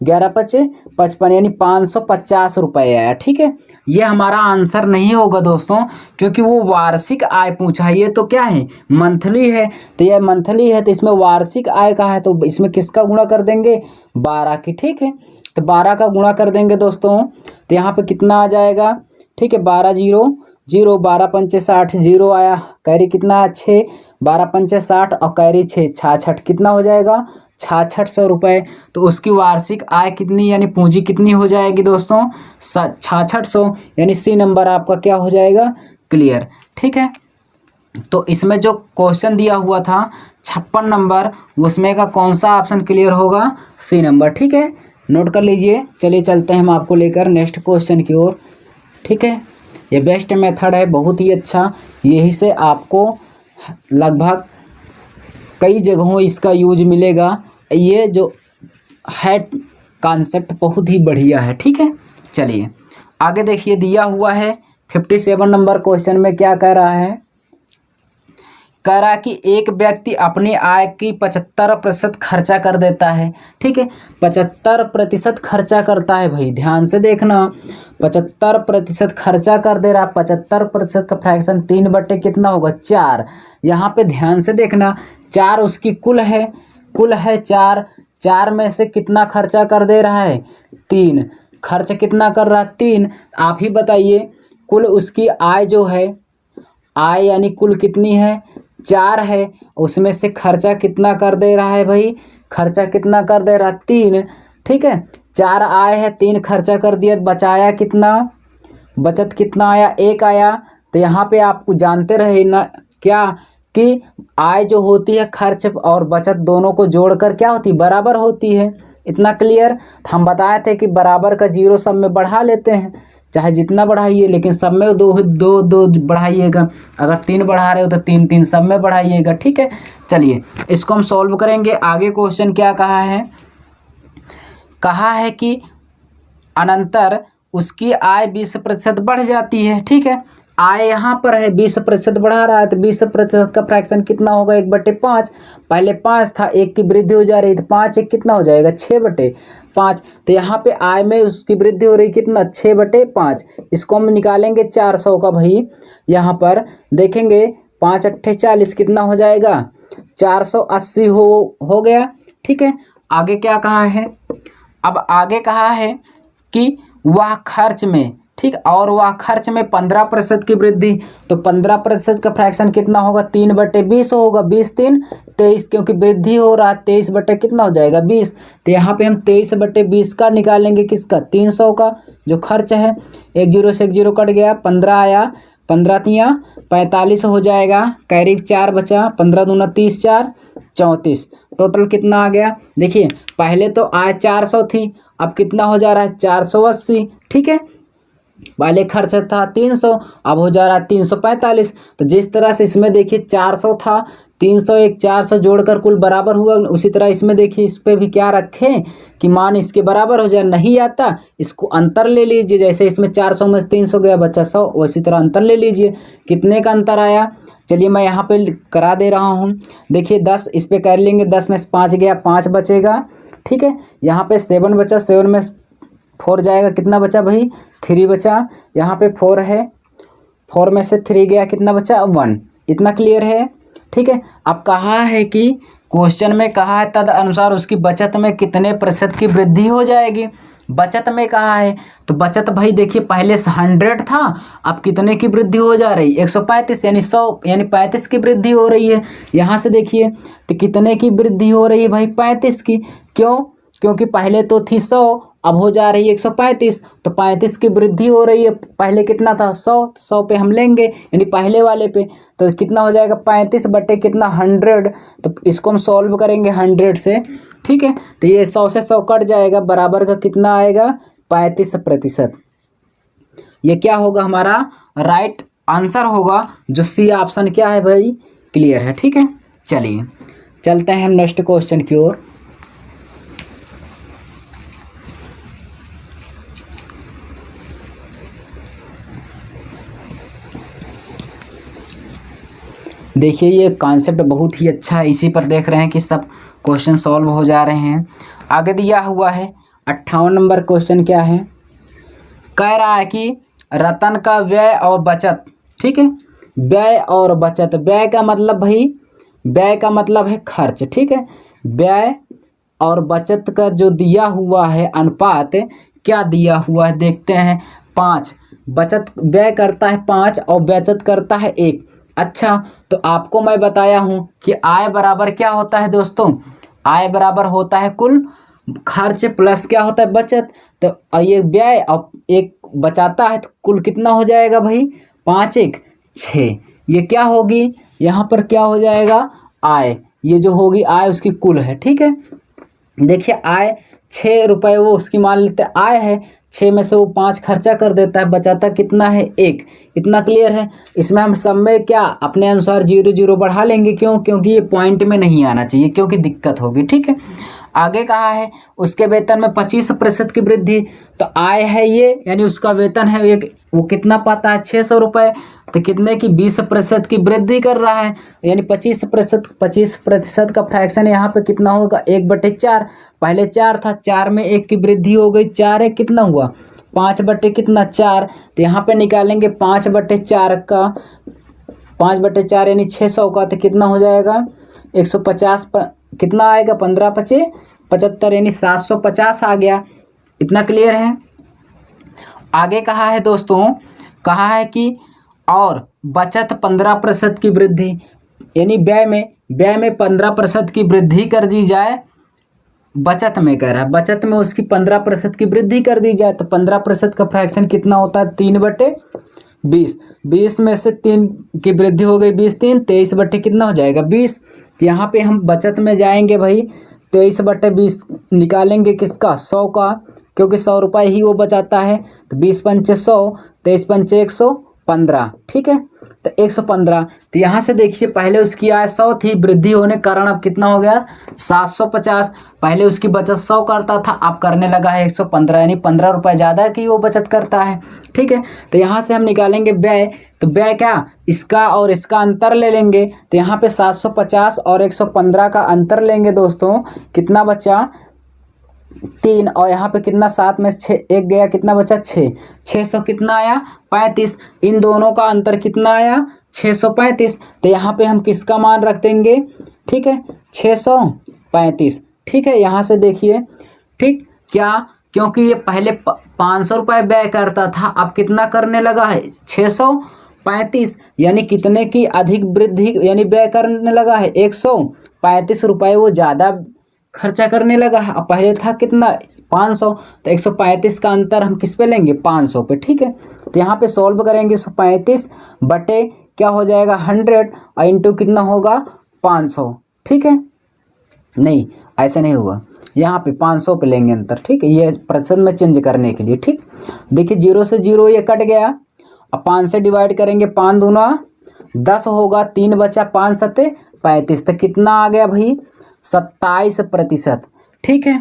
11 पचे 55, यानी 550 रुपये आया। ठीक है, ये हमारा आंसर नहीं होगा दोस्तों, क्योंकि वो वार्षिक आय पूछा है। ये तो क्या है, मंथली है, तो ये मंथली है, तो इसमें वार्षिक आय का है, तो इसमें किसका गुणा कर देंगे 12 की। ठीक है, तो 12 का गुणा कर देंगे दोस्तों, तो यहाँ पे कितना आ जाएगा। ठीक है, 12 जीरो जीरो, 12 पंचे 60, जीरो आया, कैरी कितना 6, 12 पंचे 60 और कैरी 6, 66 कितना हो जाएगा 6600 रुपये। तो उसकी वार्षिक आय कितनी यानी पूंजी कितनी हो जाएगी दोस्तों 6600, यानी सी नंबर आपका क्या हो जाएगा क्लियर। ठीक है, तो इसमें जो क्वेश्चन दिया हुआ था 56 नंबर, उसमें का कौन सा ऑप्शन क्लियर होगा, सी नंबर। ठीक है, नोट कर लीजिए। चलिए चलते हैं हम आपको लेकर नेक्स्ट क्वेश्चन की ओर। ठीक है, ये बेस्ट मेथड है, बहुत ही अच्छा, यही से आपको लगभग कई जगहों इसका यूज मिलेगा। ये जो है कॉन्सेप्ट बहुत ही बढ़िया है। ठीक है, चलिए आगे देखिए, दिया हुआ है 57 नंबर क्वेश्चन में क्या कह रहा है, कह रहा है कि एक व्यक्ति अपनी आय की 75% खर्चा कर देता है। ठीक है, 75% खर्चा करता है, भाई ध्यान से देखना, 75% खर्चा कर दे रहा। 75% का फ्रैक्शन 3 बटे कितना होगा 4। यहाँ पे ध्यान से देखना, 4 उसकी कुल है 4, 4 में से कितना खर्चा कर दे रहा है 3, खर्च कितना कर रहा है 3। आप ही बताइए, कुल उसकी आय जो है, आय यानी कुल कितनी है 4 है, उसमें से खर्चा कितना कर दे रहा है भाई, खर्चा कितना कर दे रहा 3। ठीक है, 4 आय है, 3 खर्चा कर दिया, बचाया कितना, बचत कितना आया 1 आया। तो यहाँ पे आपको जानते रहे ना क्या कि आय जो होती है खर्च और बचत दोनों को जोड़कर क्या होती है बराबर होती है। इतना क्लियर, हम बताए थे कि बराबर का जीरो सब में बढ़ा लेते हैं, चाहे जितना बढ़ाइए, लेकिन सब में दो दो दो बढ़ाइएगा, अगर 3 बढ़ा रहे हो तो 3 3 सब में बढ़ाइएगा। ठीक है, चलिए इसको हम सॉल्व करेंगे। आगे क्वेश्चन क्या कहा है, कहा है कि अनंतर उसकी आय 20% बढ़ जाती है। ठीक है, आय यहाँ पर है 20% बढ़ा रहा है, तो 20% का फ्रैक्शन कितना होगा 1/5। पहले 5 था, 1 की वृद्धि हो जा रही, तो 5 1 कितना हो जाएगा 6/5। तो यहाँ पे आय में उसकी वृद्धि हो रही कितना 6/5। इसको हम निकालेंगे 400 का, भाई यहाँ पर देखेंगे 5 8 40 कितना हो जाएगा 480 हो गया। ठीक है, आगे क्या कहा है, अब आगे कहा है कि वह खर्च में, ठीक, और वह खर्च में 15% की वृद्धि, तो 15% का फ्रैक्शन कितना होगा 3/20 होगा, 20 3 23, क्योंकि वृद्धि हो रहा है 23 बटे कितना हो जाएगा 20। तो यहाँ पे हम 23/20 का निकालेंगे, किसका 300 का जो खर्च है, 1 जीरो से 1 जीरो कट गया, 15 आया, 15 तियाँ 45 हो जाएगा, कैरी 4 बचा, 15 दूना 30 4 34, टोटल कितना आ गया। देखिए पहले तो आय 400 थी, अब कितना हो जा रहा है 480। ठीक है, पहले खर्च था 300, अब हो जा रहा है 345। तो जिस तरह से इसमें देखिए 400 था, 300 एक 400 जोड़कर कुल बराबर हुआ, उसी तरह इसमें देखिए इस पे भी क्या रखें कि मान इसके बराबर हो जाए। नहीं आता इसको अंतर ले लीजिए, जैसे इसमें 400 में 300 गया बचा 100, उसी तरह अंतर ले लीजिए। कितने का अंतर आया, चलिए मैं यहाँ पे करा दे रहा हूँ। देखिए 10 इस पे कर लेंगे, 10 में से 5 गया 5 बचेगा। ठीक है, यहाँ पे 7 बचा, 7 में 4 जाएगा, कितना बचा भाई 3 बचा। यहाँ पे 4 है, 4 में से 3 गया, कितना बचा 1। इतना क्लियर है। ठीक है, अब कहा है कि क्वेश्चन में कहा है तद अनुसार उसकी बचत में कितने प्रतिशत की वृद्धि हो जाएगी। बचत में कहा है, तो बचत भाई देखिए पहले 100 था, अब कितने की वृद्धि हो जा रही 135, यानी 100 यानी 35 की वृद्धि हो रही है। यहाँ से देखिए तो कितने की वृद्धि हो रही है भाई 35 की। क्यों, क्योंकि पहले तो थी 100, अब हो जा रही है 135, तो 35 की वृद्धि हो रही है। पहले कितना था 100, 100 पे हम लेंगे यानी पहले वाले पे, तो कितना हो जाएगा 35 बटे कितना 100। तो इसको हम सॉल्व करेंगे 100 से। ठीक है, तो ये 100 से 100 कट जाएगा, बराबर का कितना आएगा 35%। ये क्या होगा हमारा राइट आंसर होगा, जो सी ऑप्शन क्या है भाई क्लियर है। ठीक है, चलिए चलते हैं हम नेक्स्ट क्वेश्चन की ओर। देखिए ये कॉन्सेप्ट बहुत ही अच्छा है, इसी पर देख रहे हैं कि सब क्वेश्चन सॉल्व हो जा रहे हैं। आगे दिया हुआ है 58 नंबर क्वेश्चन क्या है, कह रहा है कि रतन का व्यय और बचत, ठीक है, व्यय और बचत, व्यय का मतलब भाई, व्यय का मतलब है खर्च, ठीक है, व्यय और बचत का जो दिया हुआ है अनुपात क्या दिया हुआ है देखते हैं, 5, बचत व्यय करता है 5 और बचत करता है 1। अच्छा तो आपको मैं बताया हूँ कि आय बराबर क्या होता है दोस्तों, आय बराबर होता है कुल खर्च प्लस क्या होता है बचत। तो ये व्यय और 1 बचाता है तो कुल कितना हो जाएगा भाई, 5 1 6, ये क्या होगी यहाँ पर क्या हो जाएगा आय, ये जो होगी आय उसकी कुल है, ठीक है। देखिए आय 6 रुपये वो उसकी मान लेते हैं आय है, 6 में से वो 5 खर्चा कर देता है, बचाता कितना है 1, इतना क्लियर है। इसमें हम सब में क्या अपने अनुसार 0 0 बढ़ा लेंगे, क्यों, क्योंकि ये पॉइंट में नहीं आना चाहिए, क्योंकि दिक्कत होगी, ठीक है। आगे कहा है उसके वेतन में 25% की वृद्धि, तो आय है ये यानी उसका वेतन है एक, वो कितना पाता है 600 रुपये, तो कितने की 20% की वृद्धि कर रहा है, यानी 25% का फ्रैक्शन यहाँ पे कितना होगा 1/4, पहले 4 था, 4 में 1 की वृद्धि हो गई, 4 है कितना हुआ 5 बटे कितना 4, तो यहाँ पे निकालेंगे 5/4 का, 5/4 यानी 600 का, तो कितना हो जाएगा 150 कितना आएगा 15 5 75 यानी 750 आ गया, इतना क्लियर है। आगे कहा है दोस्तों, कहा है कि और बचत 15% की वृद्धि, यानी व्यय में 15% की वृद्धि कर दी जाए, बचत में कह रहा है बचत में उसकी 15% की वृद्धि कर दी जाए, तो 15% का फ्रैक्शन कितना होता है 3/20, 20 में से 3 की वृद्धि हो गई 20 3 23 बटे कितना हो जाएगा 20, तो यहाँ पे हम बचत में जाएंगे भाई 23/20 निकालेंगे किसका 100 का, क्योंकि 100 रुपये ही वो बचाता है, तो 20 पंचे 100, 23 पंचे 115, ठीक है, तो 115। तो यहाँ से देखिए पहले उसकी आय 100 थी, वृद्धि होने के कारण अब कितना हो गया 750, पहले उसकी बचत 100 करता था अब करने लगा है 115, यानी 15 रुपये ज़्यादा की वो बचत करता है, ठीक है। तो यहाँ से हम निकालेंगे व्यय, तो व्यय क्या इसका और इसका अंतर ले लेंगे, तो यहाँ पे 750 और 115 का अंतर लेंगे दोस्तों, कितना बचा 3, और यहाँ पे कितना 7 में 6 1 गया, कितना बचा 6, 600 कितना आया 35, इन दोनों का अंतर कितना आया 635, तो यहाँ पे हम किसका मान रख देंगे, ठीक है 635, ठीक है। यहाँ से देखिए ठीक क्या, क्योंकि ये पहले 500 रुपये व्यय करता था अब कितना करने लगा है 635, यानी कितने की अधिक वृद्धि यानी व्यय करने लगा है 135 रुपये वो ज़्यादा खर्चा करने लगा है, अब पहले था कितना 500, तो 135 का अंतर हम किस पे लेंगे 500 पे, ठीक है। तो यहाँ पे सॉल्व करेंगे 135 बटे क्या हो जाएगा 100 और इंटू कितना होगा 500, ठीक है, नहीं ऐसा नहीं होगा, यहाँ पे 500 पे लेंगे अंतर, ठीक है, ये प्रतिशत में चेंज करने के लिए, ठीक। देखिए 0 से 0 ये कट गया, अब 5 से डिवाइड करेंगे 5 दूना 10 होगा, 3 बचा 5 7 35, तो कितना आ गया भाई 27%, ठीक है।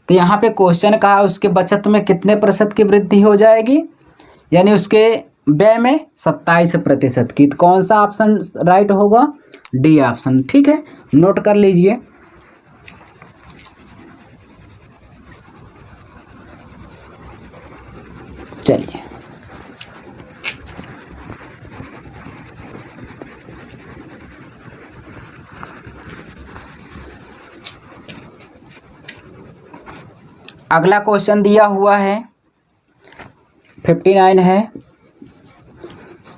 तो यहाँ पे क्वेश्चन कहा उसके बचत में कितने प्रतिशत की वृद्धि हो जाएगी, यानी उसके व्यय में 27% की, तो कौन सा ऑप्शन राइट होगा डी ऑप्शन, ठीक है, नोट कर लीजिए। चलिए अगला क्वेश्चन दिया हुआ है 59 है,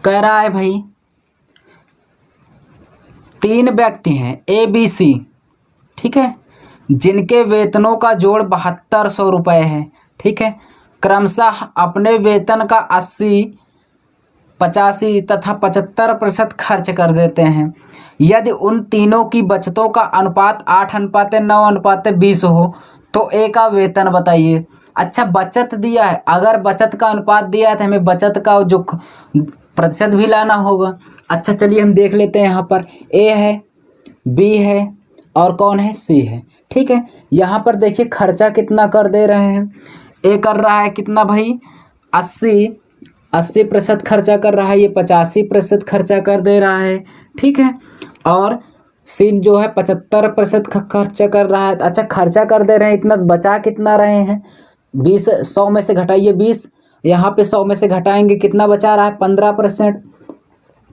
कह रहा है भाई 3 व्यक्ति हैं ABC, ठीक है, जिनके वेतनों का जोड़ 7200 रुपये है, ठीक है, क्रमशः अपने वेतन का 80 85 तथा 75% खर्च कर देते हैं। यदि उन तीनों की बचतों का अनुपात 8:9:20 हो तो ए का वेतन बताइए। अच्छा बचत दिया है, अगर बचत का अनुपात दिया है तो हमें बचत का जो प्रतिशत भी लाना होगा। अच्छा चलिए हम देख लेते हैं, यहाँ पर ए है, बी है और कौन है सी है, ठीक है। यहाँ पर देखिए खर्चा कितना कर दे रहे हैं, ए कर रहा है कितना भाई 80% खर्चा कर रहा है, ये 85% खर्चा कर दे रहा है, ठीक है। और सी जो है 75% खर्चा कर रहा है। अच्छा, खर्चा कर दे रहे हैं इतना, बचा कितना रहे हैं? 20, 100 में से घटाइए 20, यहाँ पे 100 में से घटाएंगे कितना बचा रहा है? 15%।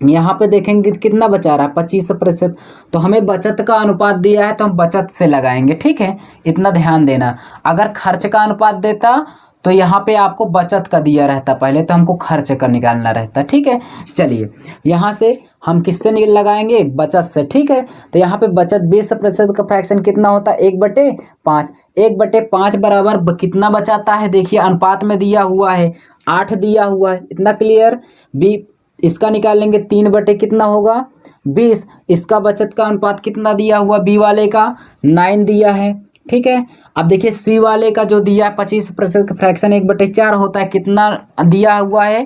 यहाँ पे देखेंगे कितना बचा रहा है? 25%। तो हमें बचत का अनुपात दिया है तो हम बचत से लगाएंगे, ठीक है, इतना ध्यान देना। अगर खर्च का अनुपात देता तो यहाँ पे आपको बचत का दिया रहता पहले, तो हमको खर्च का निकालना रहता, ठीक है। चलिए यहाँ से हम किससे लगाएंगे? बचत से, ठीक है। तो यहाँ पे बचत 20% का फ्रैक्शन कितना होता है? 1/5। 1/5 बराबर कितना बचाता है? देखिए अनुपात में दिया हुआ है 8 दिया हुआ है, इतना क्लियर। बी इसका निकालेंगे 3 कितना होगा? 20। इसका बचत का अनुपात कितना दिया हुआ? बी वाले का 9 दिया है, ठीक है। अब देखिए सी वाले का जो दिया है 25% का फ्रैक्शन 1/4 होता है, कितना दिया हुआ है?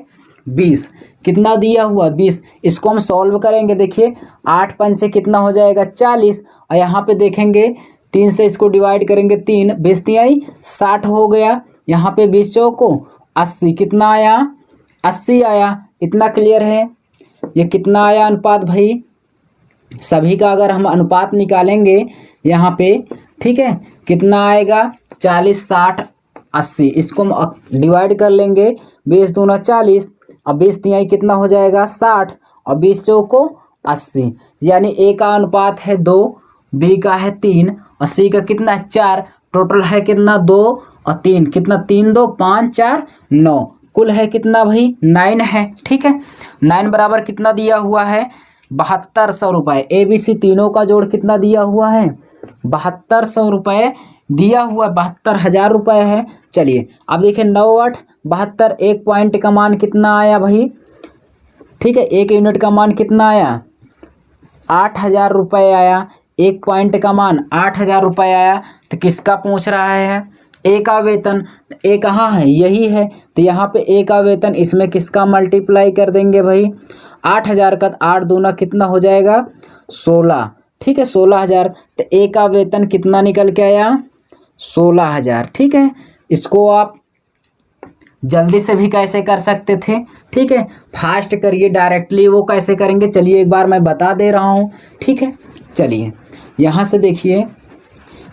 20। कितना दिया हुआ? 20। इसको हम सॉल्व करेंगे, देखिए 8 पंचे कितना हो जाएगा? 40। और यहाँ पे देखेंगे 3 से इसको डिवाइड करेंगे, 3 20 आई 60 हो गया। यहाँ पे 20 चौको 80, कितना आया? 80 आया, इतना क्लियर है। ये कितना आया अनुपात भाई? सभी का अगर हम अनुपात निकालेंगे यहाँ पे, ठीक है, कितना आएगा? 40 60 80। इसको हम डिवाइड कर लेंगे, 20 दूना 40 और 20 तिहाई कितना हो जाएगा? 60 और 20 चौको 80। यानी ए का अनुपात है 2, बी का है 3 और सी का कितना है? 4। टोटल है कितना? 2 और 3, कितना? 3 2 5 4 9, कुल है कितना भाई? 9 है, ठीक है। 9 बराबर कितना दिया हुआ है? 7200 रुपये। ए बी सी तीनों का जोड़ कितना दिया हुआ है? 7200 रुपये दिया हुआ, 72,000 रुपये है। चलिए अब देखिए 9 8 72, एक पॉइंट का मान कितना आया भाई? ठीक है, एक यूनिट का मान कितना आया? 8,000 रुपये आया। एक पॉइंट का मान 8,000 रुपये आया। तो किसका पूछ रहा है? ए का वेतन। ए कहाँ है? यही है। तो यहाँ पे ए का वेतन, इसमें किसका मल्टीप्लाई कर देंगे भाई? 8,000 का 8 दूना कितना हो जाएगा? 16, ठीक है, 16,000। तो ए का वेतन कितना निकल के आया? 16,000, ठीक है। इसको आप जल्दी से भी कैसे कर सकते थे, ठीक है, फास्ट करिए, डायरेक्टली वो कैसे करेंगे चलिए एक बार मैं बता दे रहा हूँ, ठीक है। चलिए यहाँ से देखिए,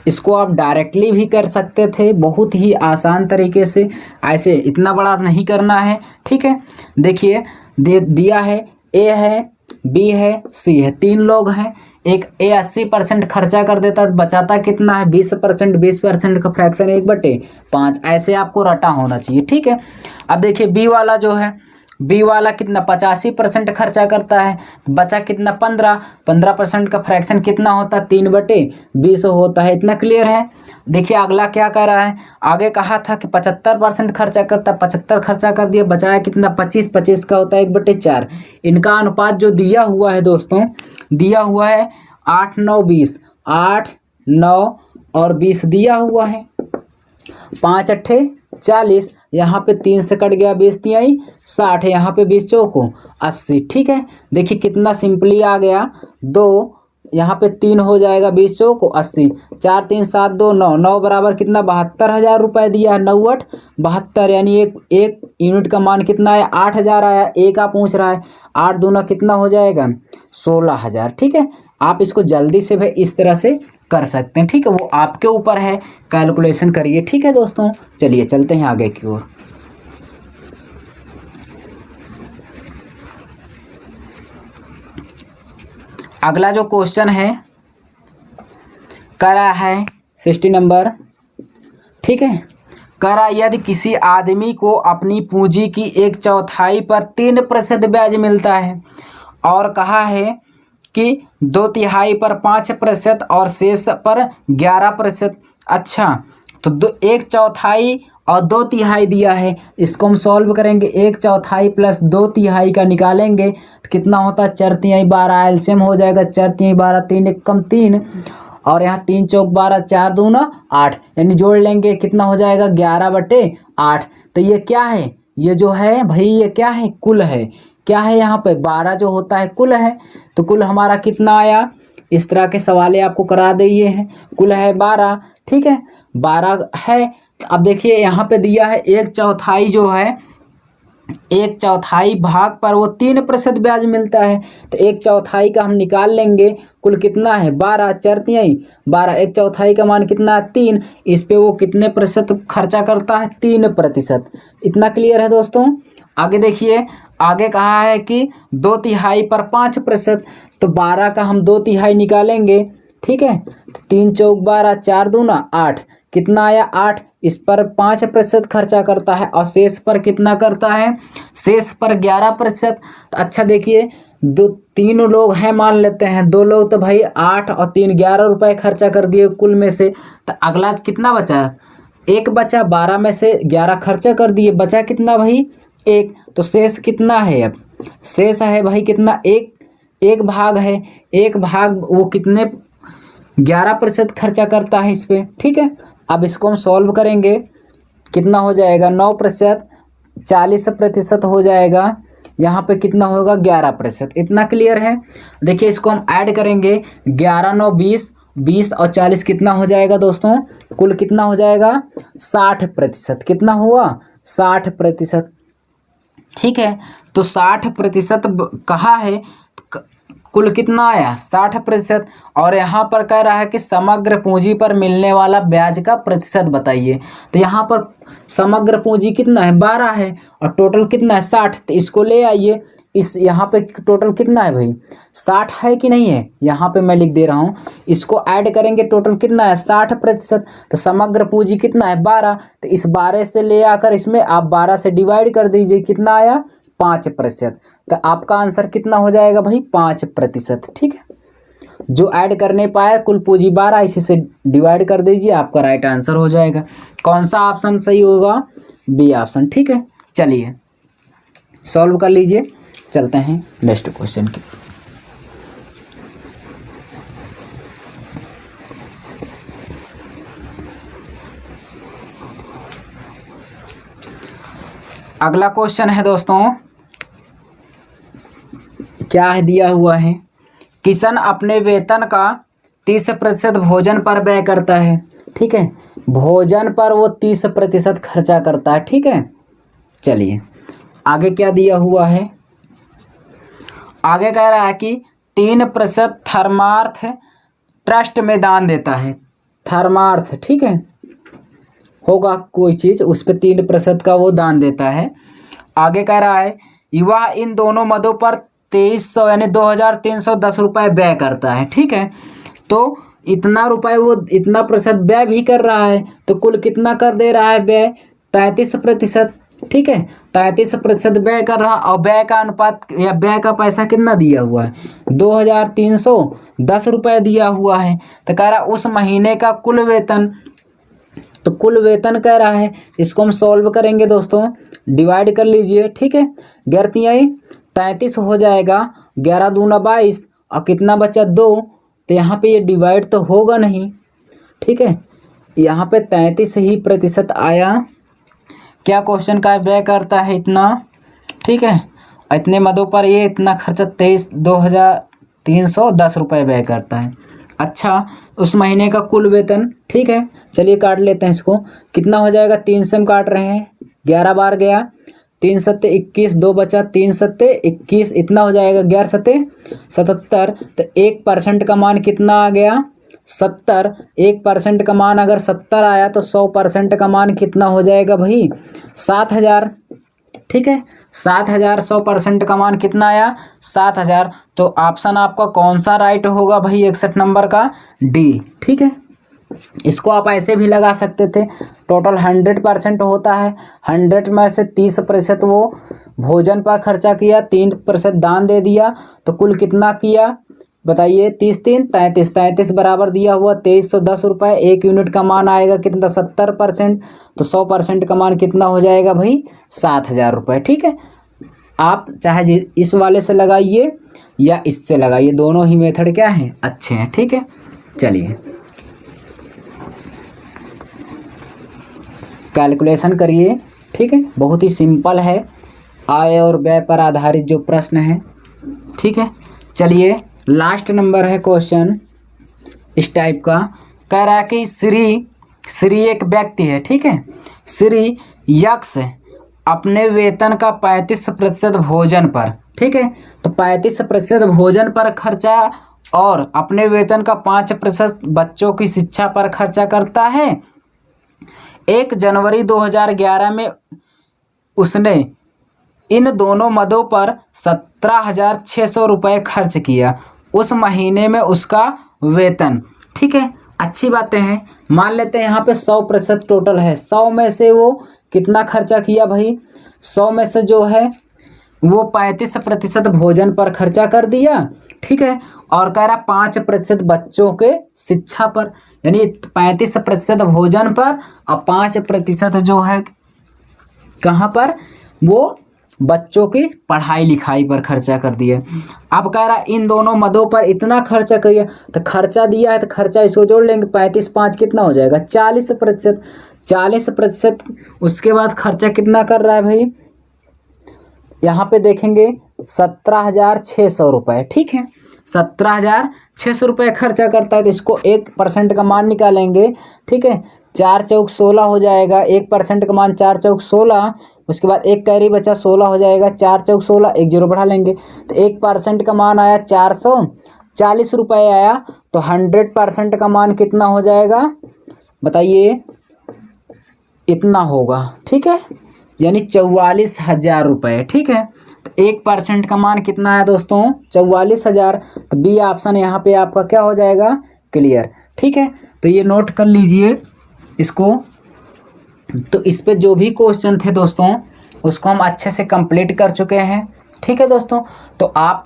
इसको आप डायरेक्टली भी कर सकते थे बहुत ही आसान तरीके से, ऐसे इतना बड़ा नहीं करना है, ठीक है। देखिए दिया है, ए है, बी है, सी है, 3 लोग हैं। एक ए 80% खर्चा कर देता तो बचाता कितना है? 20%। 20% का फ्रैक्शन 1/5, ऐसे आपको रटा होना चाहिए, ठीक है। अब देखिए बी वाला जो है, बी वाला कितना? 85% खर्चा करता है, बचा कितना? 15% का फ्रैक्शन कितना होता है? 3/20 होता है, इतना क्लियर है। देखिए अगला क्या कर रहा है? आगे कहा था कि 75% खर्चा करता है, 75 खर्चा कर दिया, बचाया कितना? 25 का होता है 1/4। इनका अनुपात जो दिया हुआ है दोस्तों, दिया हुआ है 8 9 20, 8 9 और 20 दिया हुआ है। 5 8 40, यहाँ पे 3 से कट गया, 20 तिहाई 60, यहाँ पे 20 चौको 80, ठीक है। देखिए कितना सिंपली आ गया, 2 यहाँ पे 3 हो जाएगा, 20 चौको 80, 4 3 7 2 9, 9 बराबर कितना? 72,000 रुपये दिया है। 9 8 72, यानी एक यूनिट का मान कितना है? 8,000 आया। ए का पूछ रहा है, 8 दूना कितना हो जाएगा? 16,000, ठीक है। आप इसको जल्दी से भी इस तरह से कर सकते हैं, ठीक है, वो आपके ऊपर है, कैलकुलेशन करिए, ठीक है दोस्तों। चलिए चलते हैं आगे की ओर। अगला जो क्वेश्चन है करा है 60 नंबर, ठीक है। करा यदि किसी आदमी को अपनी पूंजी की 1/4 पर 3% ब्याज मिलता है और कहा है कि 2/3 पर 5% और शेष पर 11%। अच्छा, तो 1/4 और 2/3 दिया है, इसको हम सॉल्व करेंगे। 1/4 प्लस 2/3 का निकालेंगे तो कितना होता है? 4 12, एलसीएम हो जाएगा 4 12, 3 1 कम 3 और यहाँ 3 चौक 12, 4 दूना 8, यानी जोड़ लेंगे कितना हो जाएगा? 11/8। तो ये क्या है? ये जो है भाई ये क्या है? कुल है। क्या है यहाँ पे? 12 जो होता है कुल है। तो कुल हमारा कितना आया? इस तरह के सवाल आपको करा दिए हैं। कुल है 12, ठीक है, 12 है। अब देखिए यहाँ पे दिया है 1/4 जो है 1/4 भाग पर वो 3% ब्याज मिलता है। तो 1/4 का हम निकाल लेंगे, कुल कितना है 12, 4×3 = 12, 1/4 का मान कितना है 3, इस पे वो कितने प्रतिशत खर्चा करता है 3%। इतना क्लियर है दोस्तों। आगे देखिए, आगे कहा है कि 2/3 पर 5%, तो 12 का हम 2/3 निकालेंगे, ठीक है। 3 चौक 12, 4 दूना 8, कितना आया 8, इस पर 5% खर्चा करता है और शेष पर कितना करता है, शेष पर 11%। तो अच्छा देखिए, तीनों लोग हैं मान लेते हैं, 2 लोग तो भाई 8 और 3 11 रुपए खर्चा कर दिए कुल में से। तो अगला कितना बचा, एक बचा, 12 में से 11 खर्चा कर दिए, बचा कितना भाई 1। तो शेष कितना है, अब शेष है भाई कितना, एक भाग है, एक भाग वो कितने 11% खर्चा करता है इस पे, ठीक है। अब इसको हम सॉल्व करेंगे, कितना हो जाएगा 9%, 40% हो जाएगा, यहाँ पे कितना होगा 11%। इतना क्लियर है। देखिए इसको हम ऐड करेंगे, 11 9 20, 20 और 40 कितना हो जाएगा दोस्तों, कुल कितना हो जाएगा 60%। कितना हुआ 60%, ठीक है। तो 60% कहा है, कुल कितना आया 60%। और यहाँ पर कह रहा है कि समग्र पूंजी पर मिलने वाला ब्याज का प्रतिशत बताइए। तो यहाँ पर समग्र पूंजी कितना है 12 है और टोटल कितना है 60, तो इसको ले आइए। इस यहाँ पे टोटल कितना है भाई 60 है कि नहीं है, यहाँ पे मैं लिख दे रहा हूँ, इसको ऐड करेंगे टोटल कितना है 60%। तो समग्र पूंजी कितना है 12, तो इस 12 से ले आकर इसमें आप 12 से डिवाइड कर दीजिए, कितना आया 5%। तो आपका आंसर कितना हो जाएगा भाई 5%, ठीक है। जो ऐड करने पाया कुल पूंजी 12, इसी से डिवाइड कर दीजिए, आपका राइट आंसर हो जाएगा। कौन सा ऑप्शन सही होगा, बी ऑप्शन, ठीक है। चलिए सॉल्व कर लीजिए, चलते हैं नेक्स्ट क्वेश्चन की। अगला क्वेश्चन है दोस्तों, क्या है दिया हुआ है, किशन अपने वेतन का 30% भोजन पर व्यय करता है, ठीक है। भोजन पर वो 30% खर्चा करता है, ठीक है। चलिए आगे क्या दिया हुआ है, आगे कह रहा है कि 3% धर्मार्थ ट्रस्ट में दान देता है। धर्मार्थ, ठीक है, होगा कोई चीज़, उस पर 3% का वो दान देता है। आगे कह रहा है युवा इन दोनों मदों पर 2300 यानी 2310 रुपये व्यय करता है, ठीक है। तो इतना रुपए वो इतना प्रतिशत व्यय भी कर रहा है, तो कुल कितना कर दे रहा है व्यय 33%, ठीक है। 33% व्यय कर रहा, और व्यय का अनुपात या व्यय का पैसा कितना दिया हुआ है 2310 रुपये दिया हुआ है। तो कह रहा उस महीने का कुल वेतन, तो कुल वेतन कह रहा है, इसको हम सॉल्व करेंगे दोस्तों, डिवाइड कर लीजिए, ठीक है। 33 हो जाएगा, 11 दूना 22 और कितना बचा 2, तो यहाँ पे ये डिवाइड तो होगा नहीं, ठीक है। यहाँ पे 33 ही प्रतिशत आया, क्या क्वेश्चन का व्यय करता है इतना, ठीक है। इतने मदों पर ये इतना खर्चा 2310 रुपये व्यय करता है। अच्छा, उस महीने का कुल वेतन, ठीक है। चलिए काट लेते हैं इसको, कितना हो जाएगा 3 से हम काट रहे हैं, 11 बार गया, 3 सत्ते 21, 2 बचा, 3 सत्ते 21, इतना हो जाएगा 11 सत्ते 77। तो 1% का मान कितना आ गया 70। 1% का मान अगर 70 आया तो 100% का मान कितना हो जाएगा भाई 7000, ठीक है। 7000, 100% का मान कितना आया 7000। तो ऑप्शन आपका कौन सा राइट होगा भाई 61 नंबर का, डी, ठीक है। इसको आप ऐसे भी लगा सकते थे, टोटल 100% होता है, 100 में से 30% वो भोजन पर खर्चा किया, 3% दान दे दिया, तो कुल कितना किया बताइए 30 3 33, 33 बराबर दिया हुआ 2310 रुपये। 1 यूनिट का मान आएगा कितना 70%, तो 100% का मान कितना हो जाएगा भाई 7000 रुपये, ठीक है। आप चाहे इस वाले से लगाइए या इससे लगाइए, दोनों ही मेथड क्या है अच्छे हैं, ठीक है। चलिए कैलकुलेशन करिए, ठीक है, बहुत ही सिंपल है, आय और व्यय पर आधारित जो प्रश्न है, ठीक है। चलिए लास्ट नंबर है क्वेश्चन इस टाइप का, कह रहा है कि श्री एक व्यक्ति है, ठीक है। श्री यक्ष अपने वेतन का 35% भोजन पर, ठीक है। तो 35% भोजन पर खर्चा और अपने वेतन का 5% बच्चों की शिक्षा पर खर्चा करता है। 1 जनवरी 2011 में उसने इन दोनों मदों पर 17,600 रुपये खर्च किया। उस महीने में उसका वेतन, ठीक है, अच्छी बातें हैं। मान लेते हैं यहाँ पे 100% टोटल है, 100 में से वो कितना खर्चा किया भाई, 100 में से जो है वो 35% भोजन पर खर्चा कर दिया, ठीक है। और कह रहा 5% बच्चों के शिक्षा पर, यानी 35% भोजन पर और 5% जो है कहाँ पर, वो बच्चों की पढ़ाई लिखाई पर खर्चा कर दिया। अब कह रहा इन दोनों मदों पर इतना खर्चा किया, तो खर्चा दिया है तो खर्चा इसको जोड़ लेंगे, 35 5 कितना हो जाएगा 40%, 40%। उसके बाद खर्चा कितना कर रहा है भाई, यहाँ पे देखेंगे 17,600 रुपये, ठीक है, 17,600 रुपये खर्चा करता है। तो इसको 1% का मान निकालेंगे, ठीक है, 4 चौक 16 हो जाएगा, 1% का मान 4 चौक 16, उसके बाद एक कैरी बचा 16 हो जाएगा, 4 चौक 16, एक जीरो बढ़ा लेंगे। तो 1% का मान आया 440 रुपये आया। तो 100% का मान कितना हो जाएगा बताइए, इतना होगा, ठीक है, यानी 44,000 रुपये, ठीक है। तो 1% का मान कितना आया दोस्तों, 44,000। तो बी ऑप्शन यहाँ पे आपका क्या हो जाएगा, क्लियर, ठीक है। तो ये नोट कर लीजिए इसको। तो इस पे जो भी क्वेश्चन थे दोस्तों उसको हम अच्छे से कंप्लीट कर चुके हैं, ठीक है दोस्तों। तो आप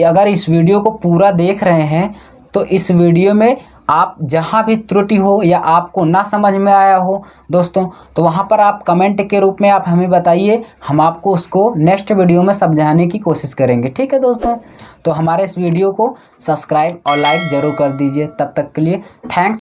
अगर इस वीडियो को पूरा देख रहे हैं तो इस वीडियो में आप जहाँ भी त्रुटि हो या आपको ना समझ में आया हो दोस्तों, तो वहाँ पर आप कमेंट के रूप में आप हमें बताइए, हम आपको उसको नेक्स्ट वीडियो में समझाने की कोशिश करेंगे, ठीक है दोस्तों। तो हमारे इस वीडियो को सब्सक्राइब और लाइक ज़रूर कर दीजिए। तब तक के लिए थैंक्स।